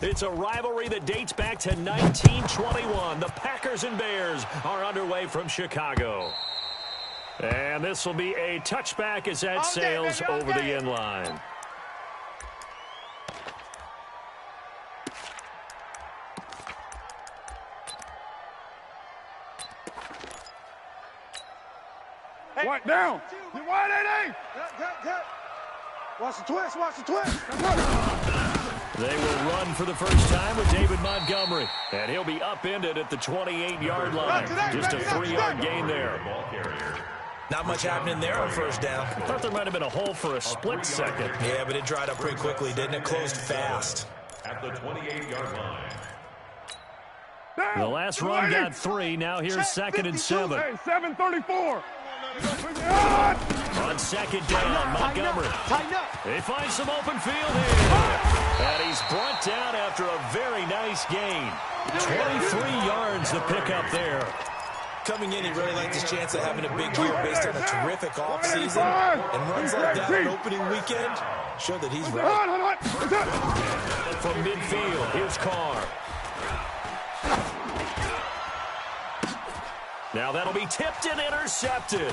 It's a rivalry that dates back to 1921. The Packers and Bears are underway from Chicago. And this will be a touchback as that sails over the end line. White down. You white 80. Watch the twist. Watch the twist. They will run for the first time with David Montgomery. And he'll be upended at the 28-yard line. Just a 3-yard gain there. Not much happening there on first down. I thought there might have been a hole for a split second. Yeah, but it dried up pretty quickly, didn't it? Closed fast. At the 28-yard line. The last run got 3. Now here's 2nd and 7. Hey, 7:34. On 2nd down, Montgomery. They find some open field here. And he's brought down after a very nice gain. 23 yards the pickup there. Coming in, he really liked his chance of having a big year based on a terrific offseason. And runs like that on opening weekend show that he's right. From midfield, here's Carr. Now that'll be tipped and intercepted.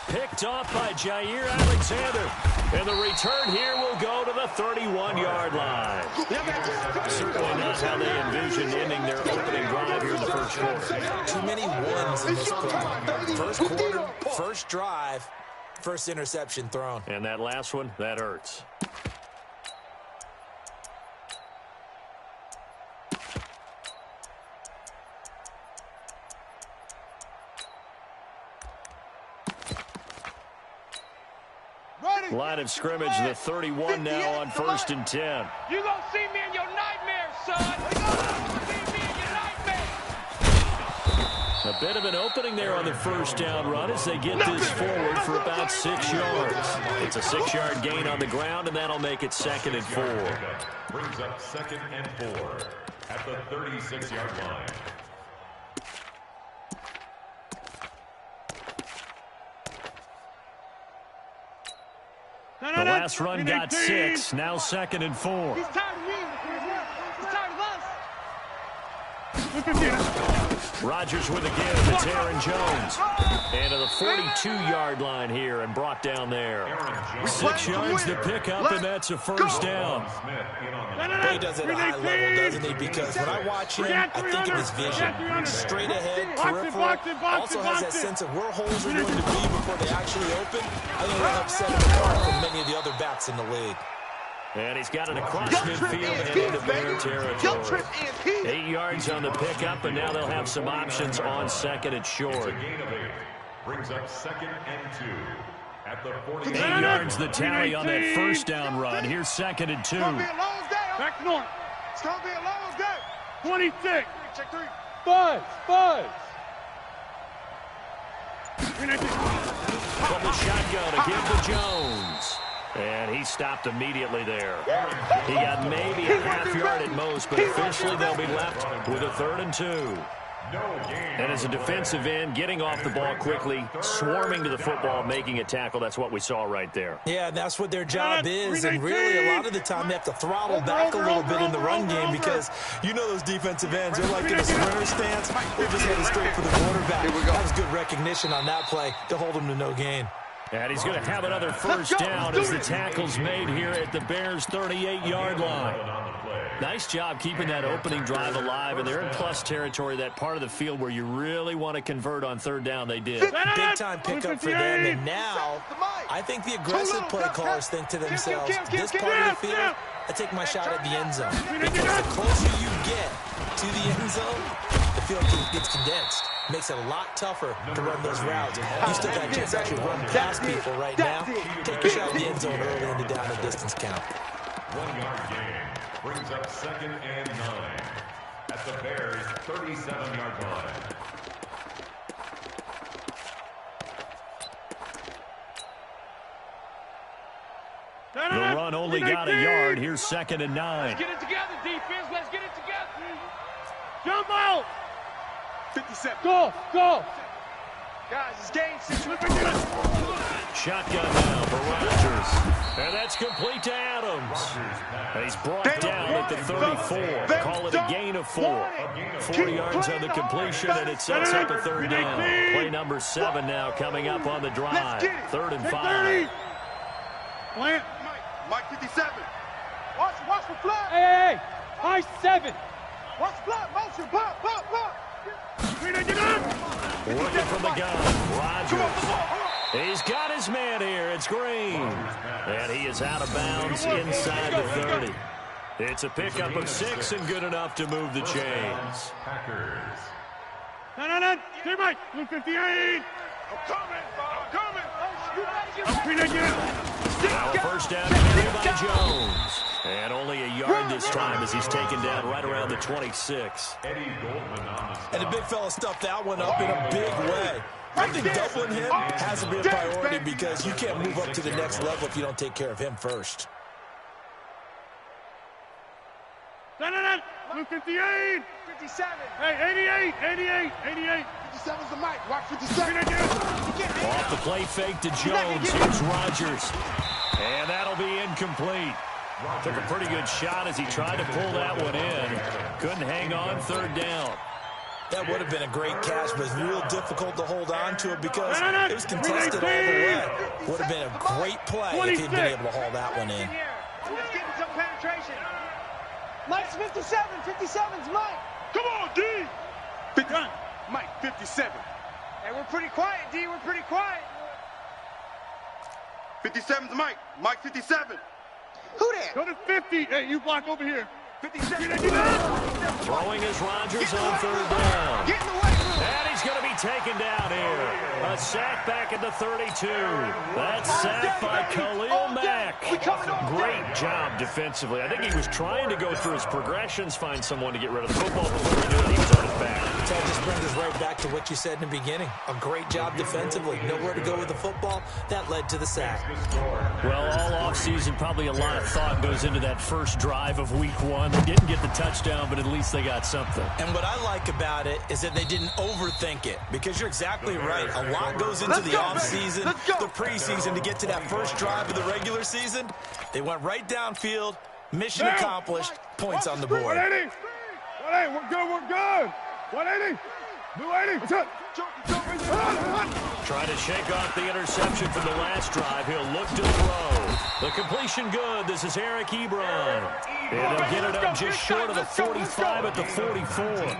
Picked off by Jair Alexander. And the return here will go to the 31-yard line. Certainly not how they envisioned ending their opening drive here in the first quarter. Too many ones in this quarter. First quarter, first drive, first interception thrown. And that last one, that hurts. Line of scrimmage, the 31 now on 1st and 10. You gonna see me in your nightmares, son. See me in your nightmares. A bit of an opening there on the first down run as they get this forward for about 6 yards. It's a 6-yard gain on the ground, and that'll make it 2nd and 4. Brings up 2nd and 4 at the 36-yard line. The last run got 6. Now 2nd and 4. He's tired of me. He's tired of us. Rodgers with a give. It's Aaron Jones. And to the 42-yard line here and brought down there. 6 yards to pick up, and that's a first down. He does it at a high level, doesn't he? Because when I watch him, I think of his vision. Straight ahead, peripheral. Also has that sense of where holes are going to be before they actually open. I think that'll set him apart from many of the other backs in the league. And he's got it across midfield and into Bear territory. 8 yards on the pickup, and now they'll have some options on 2nd and short. Brings up 2nd and 2 at the 48. 8 yards the tally on that first down run. Here's 2nd and 2. Back north. It's gonna be a long day. 26. Check 3. Buzz. From the shotgun to give to Jones. And he stopped immediately there. He got maybe a half yard at most, but officially they'll be left with a 3rd and 2. And as a defensive end, getting off the ball quickly, swarming to the football, making a tackle, that's what we saw right there. Yeah, that's what their job is, and really a lot of the time they have to throttle back a little bit in the run game because you know those defensive ends, they're like in a sprinter stance. They're just headed straight for the quarterback. That was good recognition on that play to hold him to no gain. And he's going to have another first down as the tackle's made here at the Bears' 38-yard line. Nice job keeping that opening drive alive, and they're in plus territory, that part of the field where you really want to convert on 3rd down. They did. Big-time pickup for them, and now I think the aggressive play callers think to themselves, this part of the field, I take my shot at the end zone. Because the closer you get to the end zone, the field gets condensed. Makes it a lot tougher to run those routes. You still got a chance to actually run past people right now. Take a shot at the end zone early in the down and distance count. 1-yard gain brings up 2nd and 9 at the Bears' 37-yard line. The run only got a yard. Here's 2nd and 9. Let's get it together, defense. Let's get it together. Jump out. 57. Go. Guys, it's game situation. Shotgun now for Rodgers. And that's complete to Adams. And he's brought down at the 34. Call it a gain of 4. 40 yards on the completion, and it sets up a third down. Play number 7 now coming up on the drive. 3rd and 5. Plant. Mike 57. Watch the flat. Hey, Mike 7. Watch flat motion. Pop. Working from the gun. Rodgers. He's got his man here. It's Green. And he is out of bounds inside the 30. It's a pickup of 6 and good enough to move the chains. Packers. No. Hey, Mike. 58. I'm coming. Now a first down carry by Jones. And only a yard this time as he's taken down right around the 26. Eddie Goldman on the stop. And the big fella stuffed that one up in a big way. I think doubling him has to be a priority because you can't move up to the next level if you don't take care of him first. No. 58. 57. Hey, 88. 57's the Mike. Watch 57. Off the play fake to Jones. Here's Rodgers. And that'll be incomplete. Took a pretty good shot as he tried to pull that one in. Couldn't hang on 3rd down. That would have been a great catch, but it's real difficult to hold on to it because it was contested all the way. Would have been a great play if he'd been able to haul that one in. Let's get some penetration. Mike's 57. 57's Mike. Come on, D. Mike 57. Hey, we're pretty quiet, D. We're pretty quiet. 57's Mike. Mike 57. Who there? Go to 50. Hey, you block over here. 57. Throwing is Rodgers on 3rd down. Get in the way room. And he's going to be taken down here. A sack back at the 32. That's sacked by Khalil Mack. Great job defensively. I think he was trying to go through his progressions, find someone to get rid of the football before he knew it. He was on his back. That just brings us right back to what you said in the beginning. A great job defensively. Nowhere to go with the football. That led to the sack. Well, all offseason, probably a lot of thought goes into that first drive of week 1. They didn't get the touchdown, but at least they got something. And what I like about it is that they didn't overthink it, because you're exactly right. A lot goes into the offseason, the preseason to get to that first drive of the regular season. They went right downfield, mission accomplished, points on the board. 180. We're good. 180. 280. What's up? Trying to shake off the interception from the last drive. He'll look to throw. The completion good. This is Eric Ebron. And they'll get it up just short of the 45 at the 44.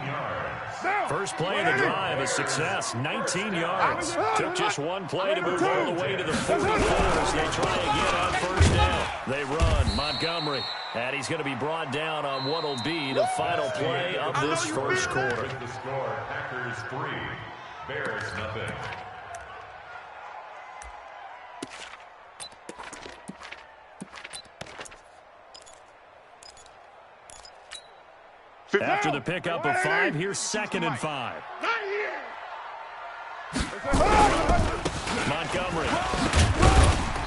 First play of the drive, a success, 19 yards. Took just one play to move all the way to the 44 as they try again on first down. They run, Montgomery, and he's going to be brought down on what will be the final play of this first quarter. The score, Packers 3, Bears nothing. After the pickup of 5, here's 2nd and 5. Montgomery.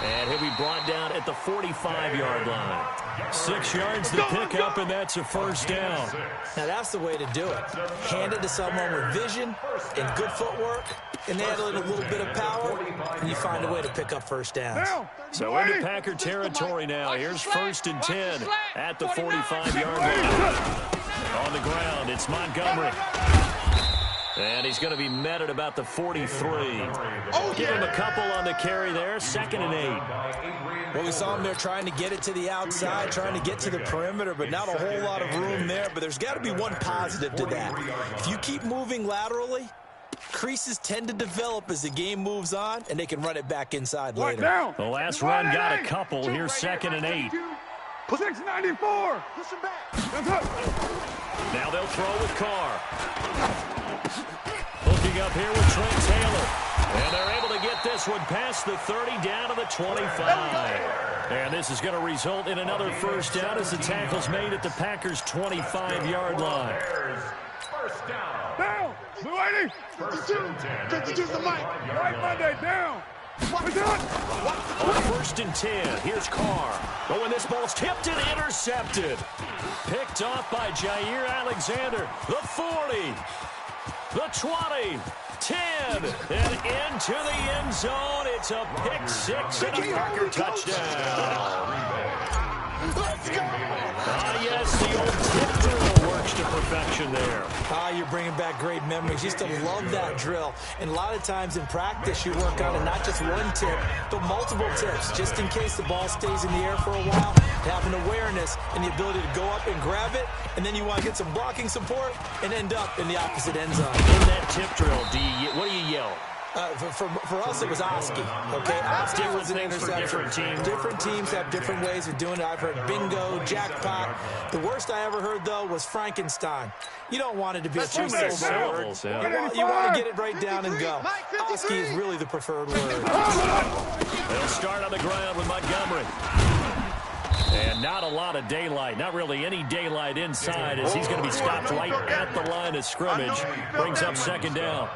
And he'll be brought down at the 45-yard line. 6 yards to pick up, and that's a first down. Now, that's the way to do it. Hand it to someone with vision and good footwork, and add a little bit of power, and you find a way to pick up first downs. So into Packer territory now. Here's 1st and 10 at the 45-yard line. On the ground, it's Montgomery. And he's going to be met at about the 43. Give him a couple on the carry there. 2nd and 8. Well, we saw him there trying to get it to the outside, trying to get to the perimeter, but not a whole lot of room there. But there's got to be one positive to that. If you keep moving laterally, creases tend to develop as the game moves on, and they can run it back inside later. The last run got a couple. Here's 2nd and 8. 694. Push him back. Now they'll throw with Carr. Looking up here with Trent Taylor. And they're able to get this one past the 30 down to the 25. And this is going to result in another first down as the tackle's made at the Packers' 25-yard line. First down. Down. 280. 52's the Mike. Right Monday, down. On 1st and 10, here's Carr. But when this ball's tipped and intercepted. Picked off by Jair Alexander. The 40. The 20. 10, and into the end zone. It's a pick six and a Parker touchdown. Let's go! Yes, the old tip drill works to perfection there. You're bringing back great memories. Used to love that drill. And a lot of times in practice, you work on it, not just one tip, but multiple tips, just in case the ball stays in the air for a while. Having awareness and the ability to go up and grab it, and then you want to get some blocking support and end up in the opposite end zone. In that tip drill, what do you yell? For us, it was Oski. Okay, Oski was an interception. Different teams have different ways of doing it. I've heard bingo, jackpot. The worst I ever heard, though, was Frankenstein. You don't want it to be a two-syllable word. You want to get it right down and go. Oski is really the preferred word. They'll start on the ground with Montgomery. And not a lot of daylight, not really any daylight inside, as he's going to be stopped right at the line of scrimmage. Brings up second down.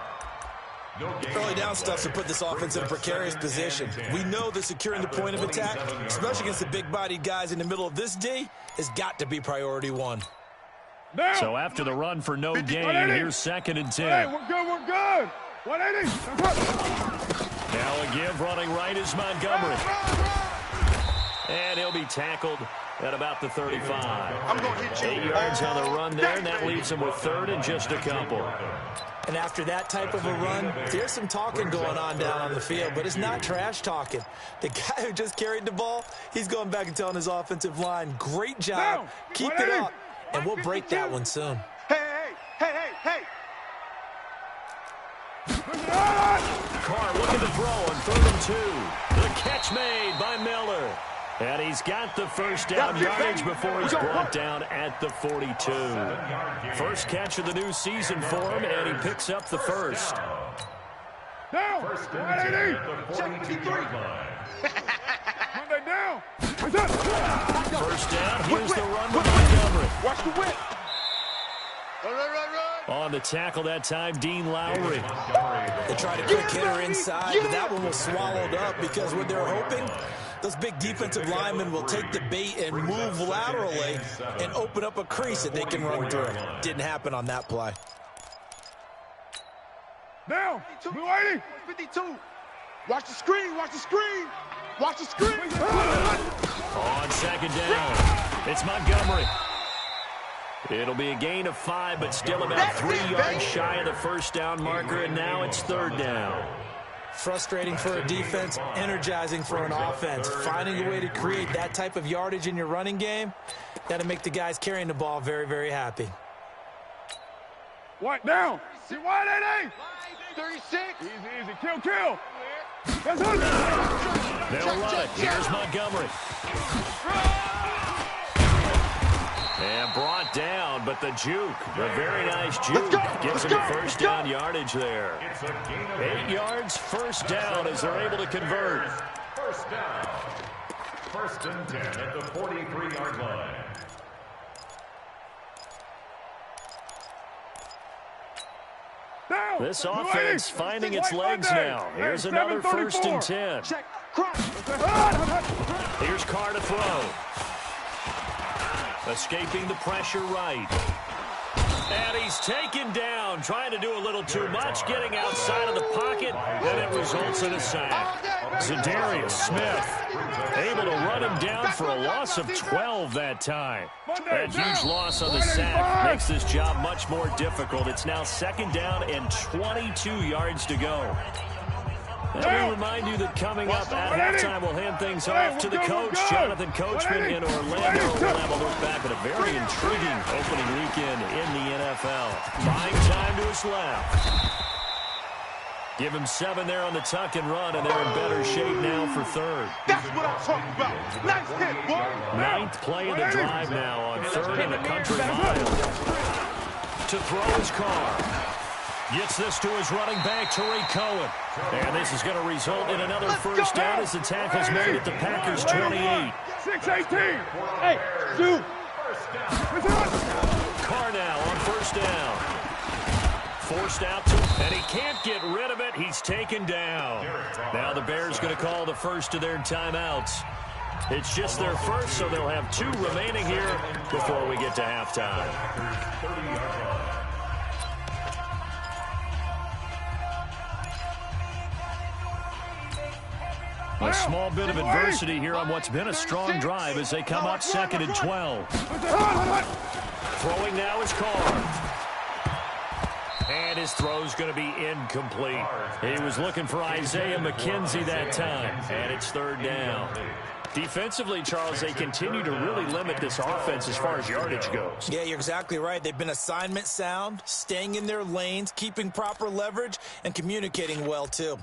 Early down stuff to put this offense in a precarious position. We know that securing the point of attack, especially against the big-bodied guys in the middle of this D, has got to be priority one. So after the run for no gain, here's second and 10. Hey, we're good. 180. Now a give running right is Montgomery. And he'll be tackled at about the 35. I'm going to hit you. 8 yards on the run there, and that leaves him with third and just a couple. And after that type of a run, there's some talking going on down on the field, but it's not trash talking. The guy who just carried the ball, he's going back and telling his offensive line, great job, keep it up, and we'll break that one soon. Hey. Carr looking to throw on 3rd and 2. The catch made by Miller. And he's got the first down yardage before he's brought down at the 42. First catch of the new season for him, and he picks up the first. Down. First and 10 at the 42-yard line. Monday down. First down, here's the run with Montgomery. Watch the whip. Run. On the tackle that time, Dean Lowry. They tried a quick hitter inside, but that one was swallowed up because what they're hoping, those big defensive linemen will take the bait and move laterally and open up a crease that they can run through. Didn't happen on that play. Down. 280. 52. Watch the screen. On second down, it's Montgomery. It'll be a gain of 5, but still about 3 yards shy of the first down marker, and now it's third down. Frustrating for a defense, energizing for an offense. Finding a way to create that type of yardage in your running game, that'll make the guys carrying the ball very, very happy. White down. 180. 36. Easy. Kill. They'll run it. Here's Montgomery. And brought down, but the juke, a very nice juke, gives him a first down yardage there. 8 yards, first down as they're able to convert. First down. First and 10 at the 43-yard line. This offense finding its legs now. Here's another first and 10. Here's Carr to throw. Escaping the pressure right. And he's taken down, trying to do a little too much, getting outside of the pocket, and it results in a sack. Zadarius Smith able to run him down for a loss of 12 that time. That huge loss on the sack makes this job much more difficult. It's now second down and 22 yards to go. And we remind you that coming up at halftime, we'll hand things off to the coach, Jonathan Coachman in Orlando. We'll have a look back at a very intriguing opening weekend in the NFL. Buying time to his left. Give him 7 there on the tuck and run, and they're in better shape now for third. That's what I'm talking about. Nice hit, boy. 9th play of the drive now on third and a country mile. To throw his Carr. Gets this to his running back, Tariq Cohen. And this is going to result in another first down as the tackle's made at the Packers' 28. 6-18. Hey, dude. Carr now on first down. Forced out to him, and he can't get rid of it. He's taken down. Now the Bears going to call the first of their timeouts. It's just their first, so they'll have 2 remaining here before we get to halftime. A small bit of adversity here on what's been a strong drive as they come up 2nd and 12. Throwing now is Carr. And his throw's going to be incomplete. He was looking for Isaiah McKenzie that time, and it's 3rd down. Defensively, Charles, they continue to really limit this offense as far as yardage goes. Yeah, you're exactly right. They've been assignment sound, staying in their lanes, keeping proper leverage, and communicating well, too.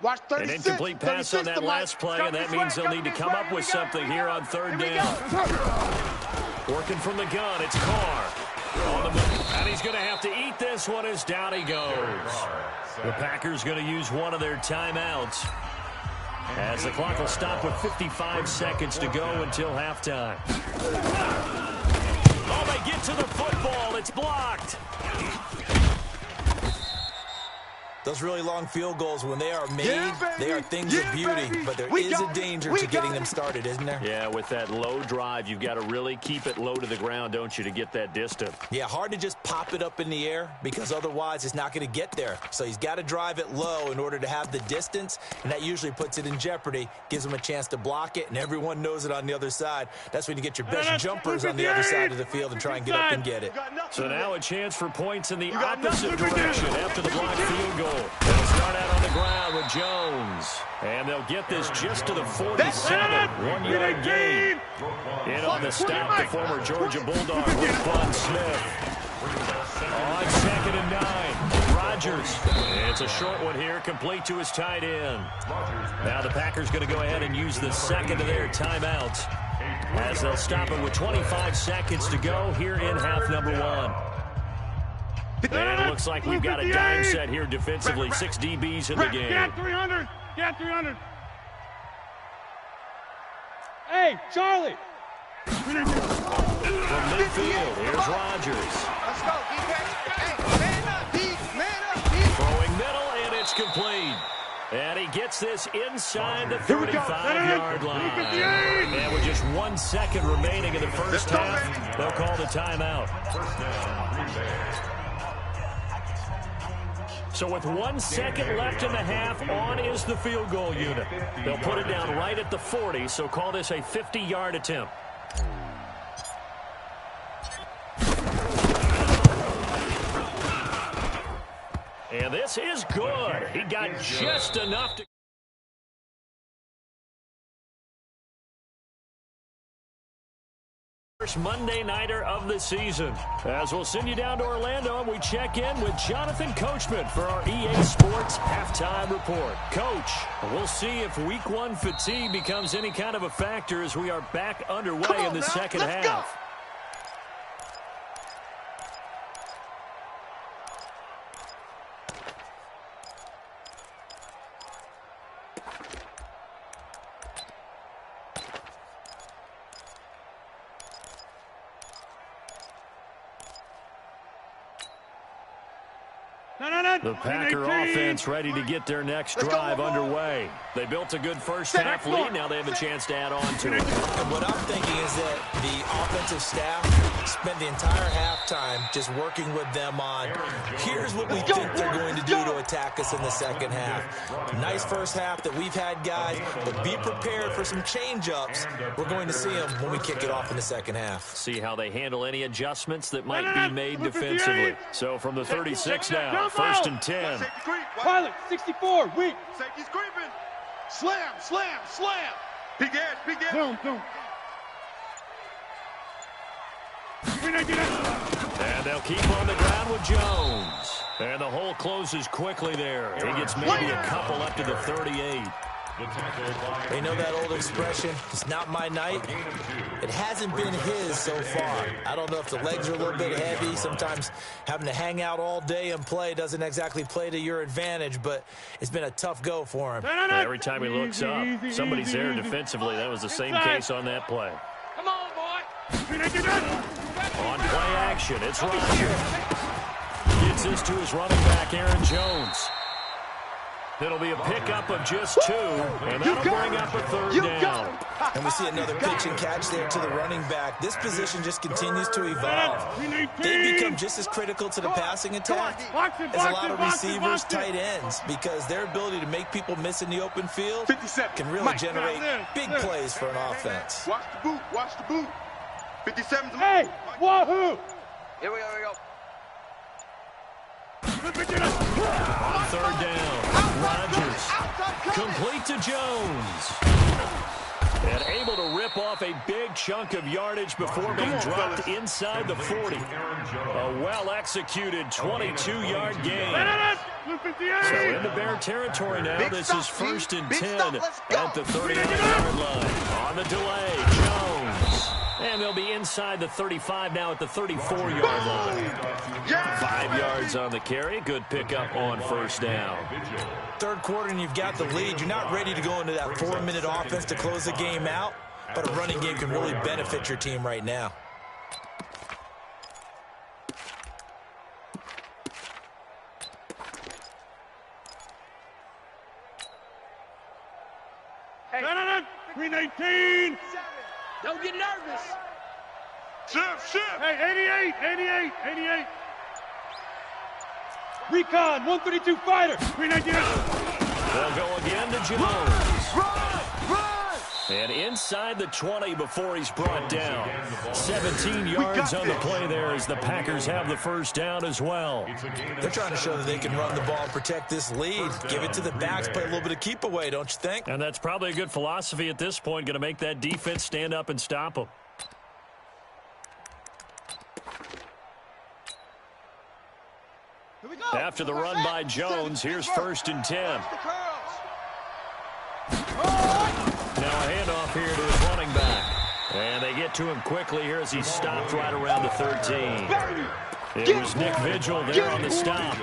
Watch 36. An incomplete pass on that last play, and that means they'll need to come up with something here on 3rd down. Working from the gun, it's Carr. And he's going to have to eat this one as down he goes. The Packers going to use one of their timeouts as the clock will stop with 55 seconds to go until halftime. Oh, they get to the football. It's blocked. Those really long field goals, when they are made, they are things of beauty. But there is a danger to getting them started, isn't there? Yeah, with that low drive, you've got to really keep it low to the ground, don't you, to get that distance. Yeah, hard to just pop it up in the air because otherwise it's not going to get there. So he's got to drive it low in order to have the distance, and that usually puts it in jeopardy, gives him a chance to block it, and everyone knows it on the other side. That's when you get your best jumpers on the other side of the field and try and get up and get it. So now a chance for points in the opposite direction after the blocked field goal. They'll start out on the ground with Jones. And they'll get this just to the 47. 1-yard gain. In on the stop, the former Georgia Bulldog, Roquan Smith. On 2nd and 9, Rodgers. It's a short one here, complete to his tight end. Now the Packers going to go ahead and use the second of their timeouts as they'll stop it with 25 seconds to go here in half number 1. And it looks like we've got a dime set here defensively. 6 DBs in the game. Get 300. Get 300. Hey, Charlie. From midfield, here's Rodgers. Let's go, defense. Hey, man up, D. Man up, D. Throwing middle, and it's complete. And he gets this inside the 35-yard line. And with just 1 second remaining in the first half, they'll call the timeout. First down, Green Bay. So with 1 second left in the half, on is the field goal unit. They'll put it down right at the 40, so call this a 50-yard attempt. And this is good. He got just enough to... First Monday nighter of the season. As we'll send you down to Orlando and we check in with Jonathan Coachman for our EA Sports Halftime Report. Coach, we'll see if Week 1 fatigue becomes any kind of a factor as we are back underway in the second half. The Packer offense ready to get their next drive underway. They built a good first half lead. Now they have a chance to add on to it. And what I'm thinking is that the offensive staff spent the entire halftime just working with them on, here's what we think they're going to do to attack us in the second half. Nice first half that we've had, guys, but be prepared for some change-ups. We're going to see them when we kick it off in the second half. See how they handle any adjustments that might be made defensively. So from the 36 now, 1st and 10. Pilot, 64, weak. Safety's creeping. Slam, slam, slam. Big edge, big edge. Boom. And they'll keep on the ground with Jones. And the hole closes quickly there. He gets maybe a couple up to the 38. They know that old expression, it's not my night. It hasn't been his so far. I don't know if the legs are a little bit heavy. Sometimes having to hang out all day and play doesn't exactly play to your advantage, but it's been a tough go for him. Every time he looks up, somebody's there defensively. That was the same case on that play. Come on, boy. On play action, it's Rodgers. Gets this to his running back, Aaron Jones. It'll be a pickup of just 2, and that'll bring up a 3rd down. And we see another pitch and catch there to the running back. This position just continues to evolve. They become just as critical to the passing attack as a lot of receivers, tight ends, because their ability to make people miss in the open field can really generate big plays for an offense. Watch the boot. Watch the boot. 57. Hey, wahoo! Here we go. On third down, Rodgers complete to Jones. And able to rip off a big chunk of yardage before being dropped inside the 40. A well-execured 22-yard gain. So into Bear territory now. This is 1st and 10 at the 39-yard line. On the delay, Jones. And they'll be inside the 35 now at the 34-yard line. 5 yards on the carry. Good pickup on first down. Third quarter and you've got the lead. You're not ready to go into that 4-minute offense to close the game out, but a running game can really benefit your team right now. Hey. 319. Don't get nervous. Shift. Hey, 88. Recon, 132 fighter. 319. They'll go again to Jones. Run! And inside the 20 before he's brought down. 17 yards on the play there as the Packers have the first down as well. They're trying to show that they can run the ball and protect this lead. Give it to the backs, play a little bit of keep away, don't you think? And that's probably a good philosophy at this point, going to make that defense stand up and stop them. After the run by Jones, here's 1st and 10. Now a handoff here to his running back. And they get to him quickly here as he's stopped right around the 13. It was Nick Vigil there on the stop.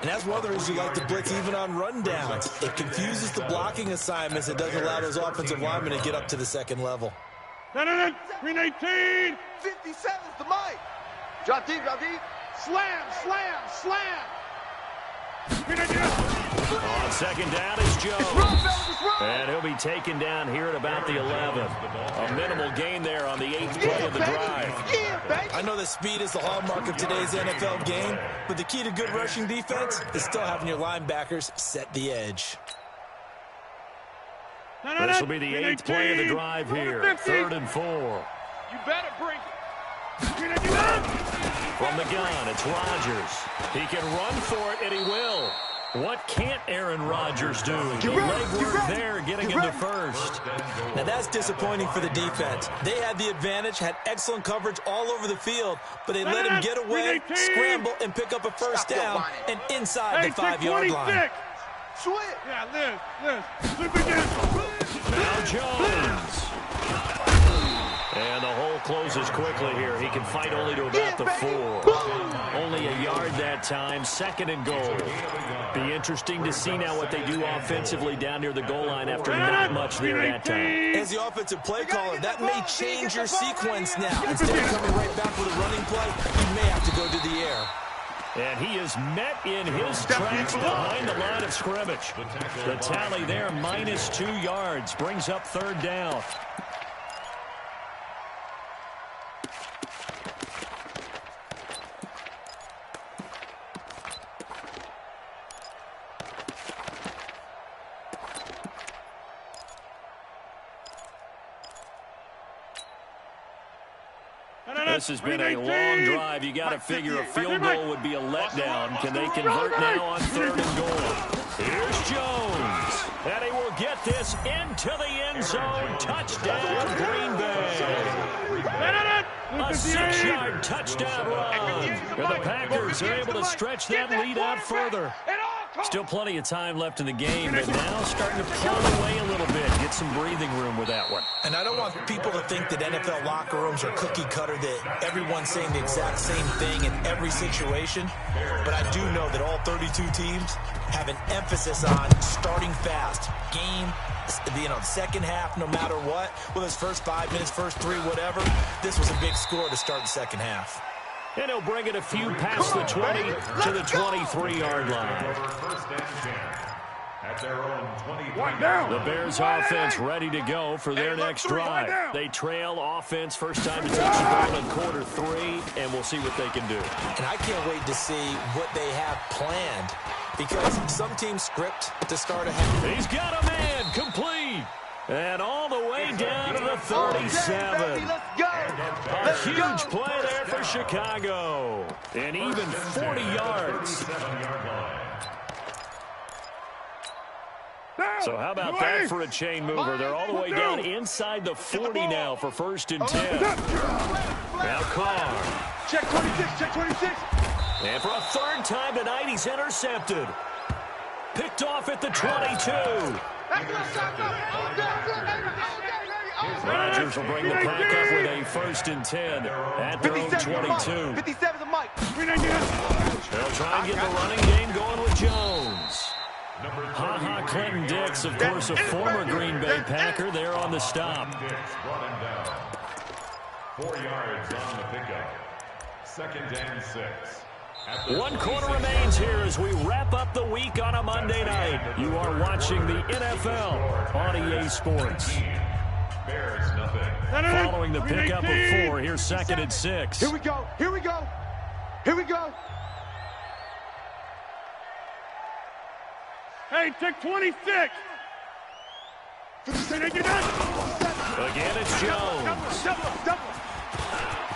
And that's one of the reasons you like to blitz even on rundowns. It confuses the blocking assignments. It doesn't allow those offensive linemen to get up to the second level. 319. 57's the mic. Drop deep. Slam. On second down is Jones. And he'll be taken down here at about the 11. A minimal gain there on the 8th play of the drive. I know that speed is the hallmark of today's NFL game, but the key to good rushing defense is still having your linebackers set the edge. This will be the 8th play of the drive here. 3rd and 4. You better bring it. From the gun, it's Rodgers. He can run for it, and he will. What can't Aaron Rodgers do? The legwork there getting into first. Now that's disappointing for the defense. They had the advantage, had excellent coverage all over the field, but they let him get away, scramble, and pick up a first down, and inside the 5-yard line. Yeah, Liz. Now Jones. And the hole closes quickly here. He can fight only to about the 4. Only a yard that time. 2nd and goal. Be interesting to see now what they do offensively down near the goal line after not much there that time. As the offensive play caller, that may change your sequence now. Instead of coming right back with a running play, you may have to go to the air. And he is met in his tracks behind the line of scrimmage. The tally there, -2 yards, brings up 3rd down. This has been a long drive. You got to figure a field goal would be a letdown. Can they convert now on 3rd and goal? Here's Jones. And he will get this into the end zone. Touchdown, Green Bay. A 6-yard touchdown run. And the Packers are able to stretch that lead out further. Still plenty of time left in the game, but now starting to pull away a little bit. Get some breathing room with that one. And I don't want people to think that NFL locker rooms are cookie cutter, that everyone's saying the exact same thing in every situation. But I do know that all 32 teams have an emphasis on starting fast. Game, second half, no matter what. Whether it's first 5 minutes, first 3, whatever. This was a big score to start the second half. And he'll bring it a few past the 20 to the 23-yard line. At their own 23. The Bears offense ready to go for their next drive. They trail offense first time to touch the ball in quarter 3, and we'll see what they can do. And I can't wait to see what they have planned, because some teams script to start ahead. He's got a man complete. And all the way down to the 37. A huge play there for Chicago. And even 40 yards. So how about that for a chain mover? They're all the way down inside the 40 now for 1st and 10. Now Carr. Check 26, check 26. And for a 3rd time tonight, he's intercepted. Picked off at the 22. Rodgers will bring the pack up with a 1st and 10 at their own 22. 57 the mic. They'll try and get the running game going with Jones. Ha-ha Clinton Dix, of course, a former Green Bay Packer, there on the stop. Dix brought him down. 4 yards on the pickup. 2nd and 6. 1 quarter remains here as we wrap up the week on a Monday night. You are watching the NFL on EA Sports. Bears nothing. Following the pickup of 4, here's 2nd and 6. Here we go, here we go, here we go. Hey, check 26. Again, it's Jones.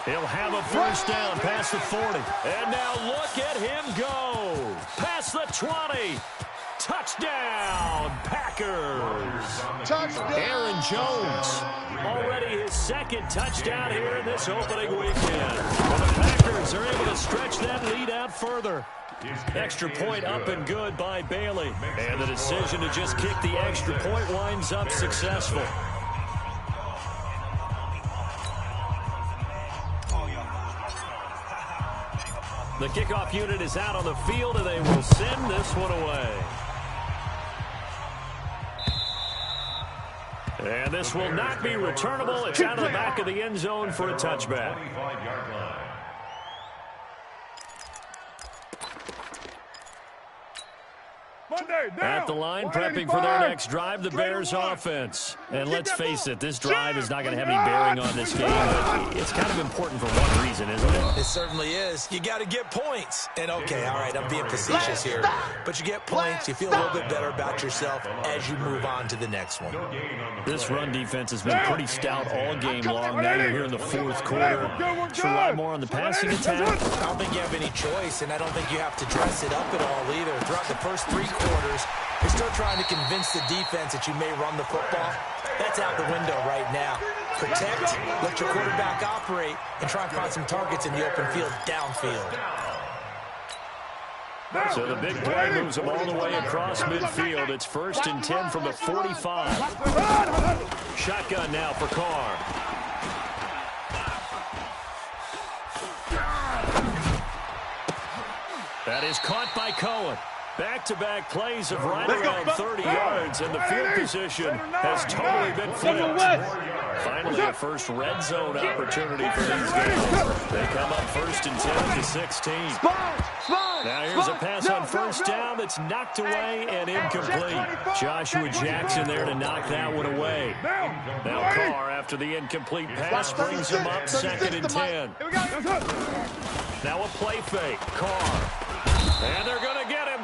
He'll have a 1st down past the 40. And now look at him go. Past the 20. Touchdown, Packers. Touchdown. Aaron Jones. Already his 2nd touchdown here in this opening weekend. Well, the Packers are able to stretch that lead out further. Extra point up and good by Bailey. And the decision to just kick the extra point winds up successful. The kickoff unit is out on the field, and they will send this one away. And this will not be returnable. It's out of the back of the end zone for a touchback. 25-yard line. At the line, prepping for their next drive, the Bears offense. And let's face it, this drive is not going to have any bearing on this game, but it's kind of important for one reason, isn't it? It certainly is. You got to get points. And okay, all right, I'm being facetious here, but you get points, you feel a little bit better about yourself as you move on to the next one. This run defense has been pretty stout all game long. Now you're here in the 4th quarter. Should rely more on the passing attack. I don't think you have any choice, and I don't think you have to dress it up at all either. Throughout the first 3 quarters, you're still trying to convince the defense that you may run the football. That's out the window right now. Protect, let your quarterback operate, and try and find some targets in the open field downfield. So the big play moves them all the way across midfield. It's 1st and 10 from the 45. Shotgun now for Carr. That is caught by Cohen. Back-to-back plays of right around 30 yards, and the field position has totally been flipped. Finally, a first red zone opportunity for these guys. They come up 1st and 10 to 16. Now here's a pass on 1st down that's knocked away and incomplete. Joshua Jackson there to knock that one away. Now Carr, after the incomplete pass, brings him up 2nd and 10. Now a play fake. Carr. And they're going to get him.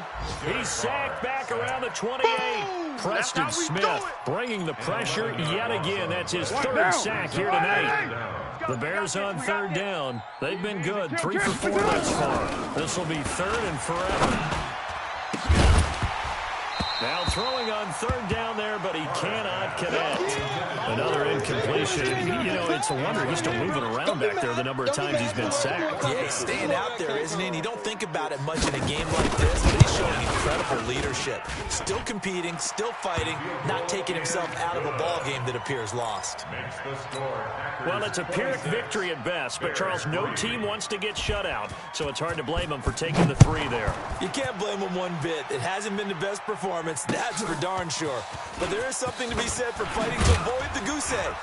He's sacked back around the 28. Preston Smith bringing the pressure yet again. That's his 3rd sack here tonight. The Bears on 3rd down. They've been good. 3 for 4 thus far. This will be 3rd and forever. Now throwing on 3rd down there, but he cannot connect. Another incompletion. You know, it's a wonder he's still moving around back there the number of times he's been sacked. Yeah, he's staying out there, isn't he? And you don't think about it much in a game like this, but he's showing incredible leadership. Still competing, still fighting, not taking himself out of a ball game that appears lost. Well, it's a Pyrrhic victory at best, but Charles, no team wants to get shut out, so it's hard to blame him for taking the 3 there. You can't blame him one bit. It hasn't been the best performance, that's for darn sure. But there is something to be said for fighting to avoid the goose egg,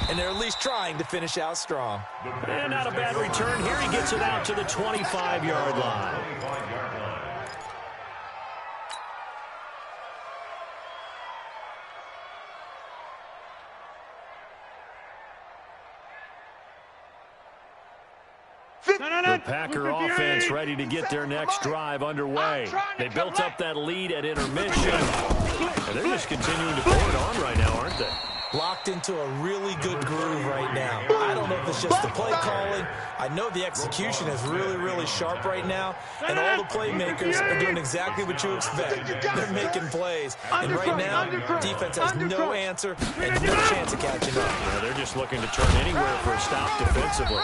and they're at least trying to finish out strong. And not a bad return. Here he gets it out to the 25-yard line. The Packer offense ready to get their next drive underway. They built up that lead at intermission, and they're just continuing to pour it on right now, aren't they? Locked into a really good groove right now. I don't know if it's just the play calling. I know the execution is really, really sharp right now, and all the playmakers are doing exactly what you expect. They're making plays, and right now, defense has no answer and no chance of catching up. Yeah, they're just looking to turn anywhere for a stop defensively.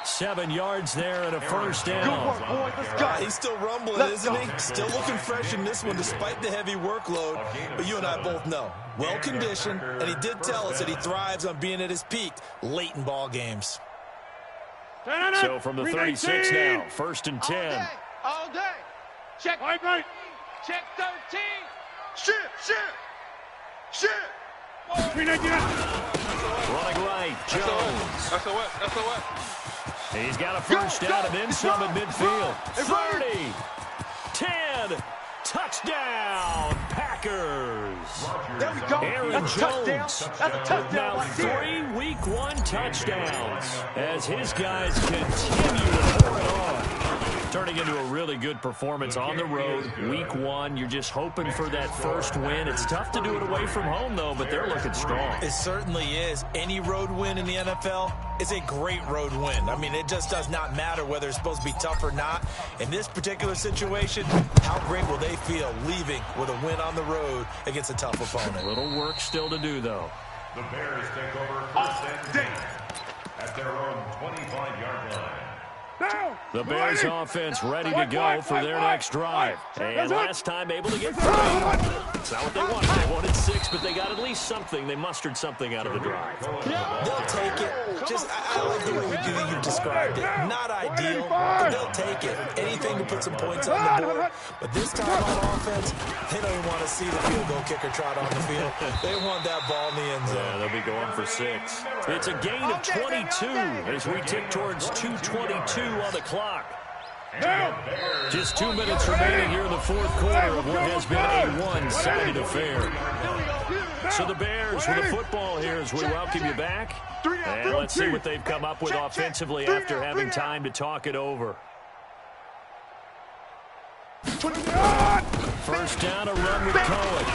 7 yards there and a first down. He's still rumbling, isn't he? Still looking fresh in this one despite the heavy workload. But you and I both know, well-conditioned, and he did tell us that he thrives on being at his peak late in ball games. So from the 36 now, 1st and 10. All day. Check. Check 13. Shit. Running right, Jones. That's what. He's got a first down and then some at midfield. 30, 10, touchdown, Packers. There we go. Aaron That's Jones. That's a touchdown. Now Right there. 3 Week 1 touchdowns as his guys continue to pour it on. Turning into a really good performance on the road. Week 1, you're just hoping for that first win. It's tough to do it away from home, though, but they're looking strong. It certainly is. Any road win in the NFL is a great road win. I mean, it just does not matter whether it's supposed to be tough or not. In this particular situation, how great will they feel leaving with a win on the road against a tough opponent? A little work still to do, though. The Bears take over 1st and 10 at their own 25-yard line. The Bears offense ready to go for their next drive. And last time able to get 3. It's not what they wanted. They wanted 6, but they got at least something. They mustered something out of the drive. They'll take it. I like the way you described it. Not ideal, but they'll take it. Anything to put some points on the board. But this time on offense, they don't even want to see the field goal kicker trot on the field. They want that ball in the end zone. Yeah, they'll be going for 6. It's a gain of 22 as we tick towards 2:22 on the clock. Just 2 minutes remaining here in the 4th quarter of what has been a one-sided affair. So the Bears with the football here as we welcome you back. And let's see what they've come up with offensively after having time to talk it over. First down, a run with Cohen.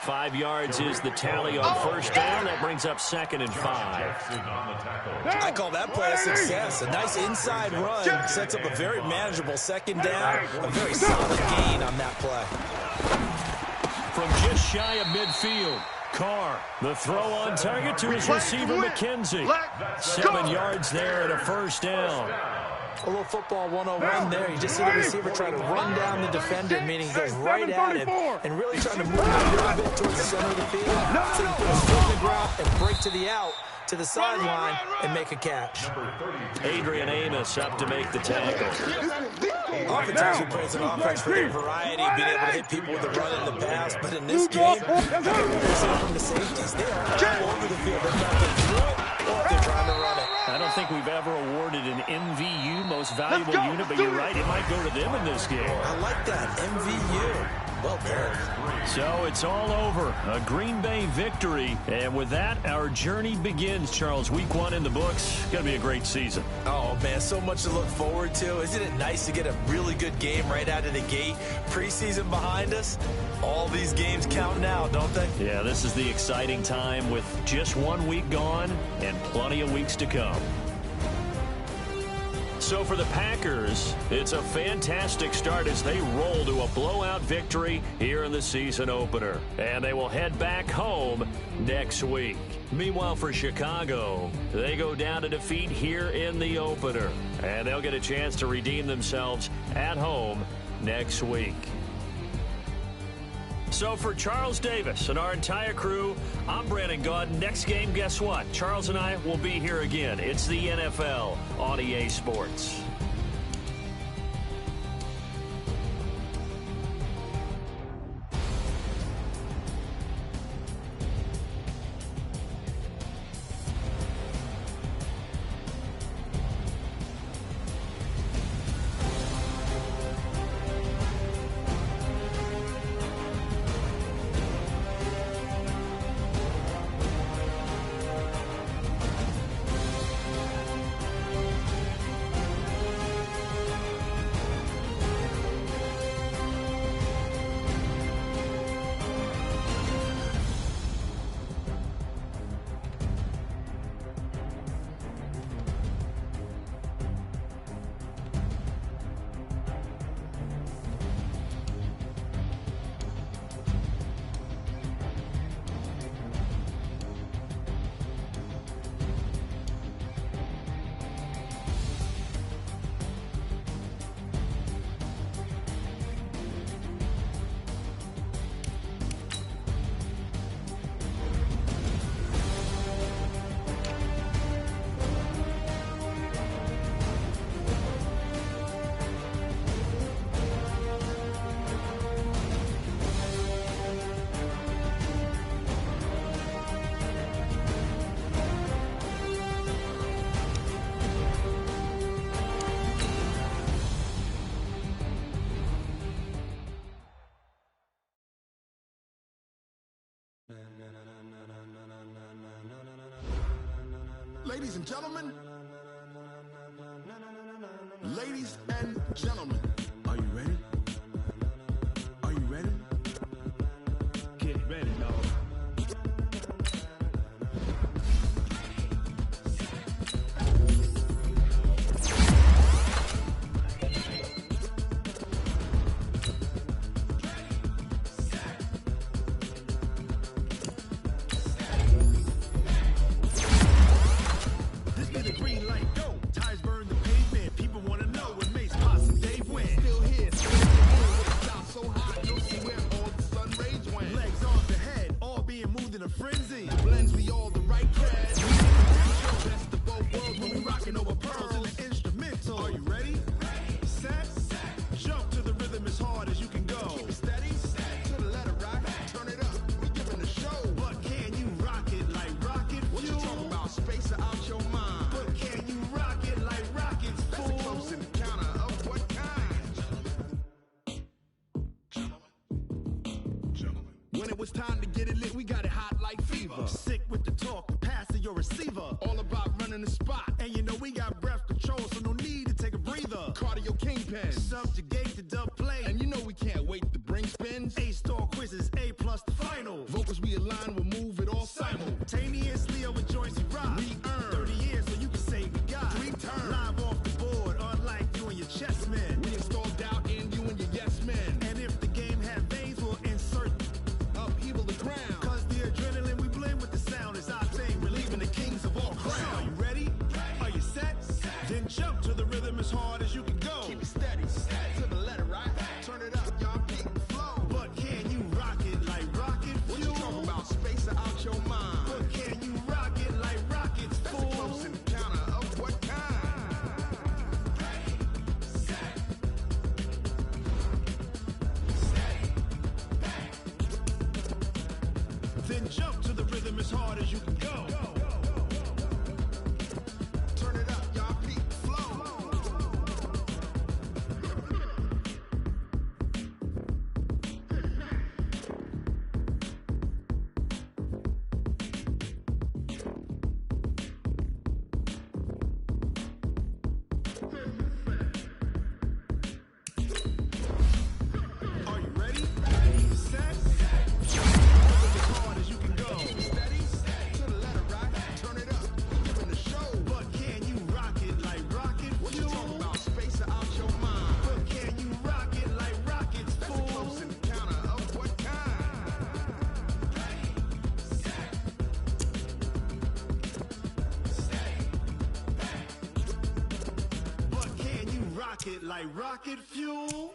5 yards is the tally on first down. That brings up 2nd and 5. I call that play a success. A nice inside run sets up a very manageable 2nd down. A very solid gain on that play. From just shy of midfield, Carr, the throw on target to his receiver, McKenzie. 7 yards there and a first down. A little football 101 there. You just see the receiver try to run down the defender, meaning he goes right at him and really trying to move him a little bit towards the center of the field. So he put his foot in the ground and break to the out, to the sideline, and make a catch. Adrian Amos up to make the tackle. Oftentimes we praise an offense for their variety, being able to hit people with the run and the pass, but in this game, they're seeing from the safeties. They are all over the field. They're trying to throw it, or they're trying to run it. I don't think we've ever awarded an MVU, most valuable unit, but you're right, it might go to them in this game. I like that, MVU. Well done. So it's all over. A Green Bay victory. And with that, our journey begins, Charles. Week 1 in the books. Going to be a great season. Oh, man, so much to look forward to. Isn't it nice to get a really good game right out of the gate? Preseason behind us. All these games count now, don't they? Yeah, this is the exciting time with just 1 week gone and plenty of weeks to come. So for the Packers, it's a fantastic start as they roll to a blowout victory here in the season opener. And they will head back home next week. Meanwhile, for Chicago, they go down to defeat here in the opener. And they'll get a chance to redeem themselves at home next week. So for Charles Davis and our entire crew, I'm Brandon Gaudin. Next game, guess what? Charles and I will be here again. It's the NFL on EA Sports. Ladies and gentlemen. Ladies and gentlemen. Are you ready? Are you ready? Get ready, y'all. When it was time to get it lit, we got it hot like fever. Sick with the talk, the pass to your receiver. All about running the spot. And you know we got breath control, so no need to take a breather. Cardio kingpin, subjugate the dub play. And you know we can't wait to bring spins. A-star quizzes, A+ the final. Vocals we align, we'll move it all simultaneously over joints we rock. We earn 30 years, so you can say we got 3 turns. Live off the board, unlike you and your chess men. We install doubt in you and your yes men. And if the game had veins, we'll insert upheaval the ground. Cause the adrenaline we blend with the sound is our thing, relieving the kings of all crowns. So are you ready? Are you set? Then jump to the rhythm as hard as you can go. Keep it steady, to the letter, right? Turn it up, y'all, beat the flow. But can you rock it like rocket fuel? What you talking about? Space out your mind. But can you rock it like rockets, fool? That's a close encounter of what kind? Ready, set, then jump to the rhythm as hard as you can go. Turn it up, y'all, beat the flow. Are you ready? Set. As hard as you can go. Steady, to the letter, right? Turn it up, we're giving the show. But can you rock it like rocket fuel? What you talking about? Space out your mind. But can you rock it like rockets, fool? That's a close encounter of what kind? Ready, set, steady, but can you rock it like rocket fuel?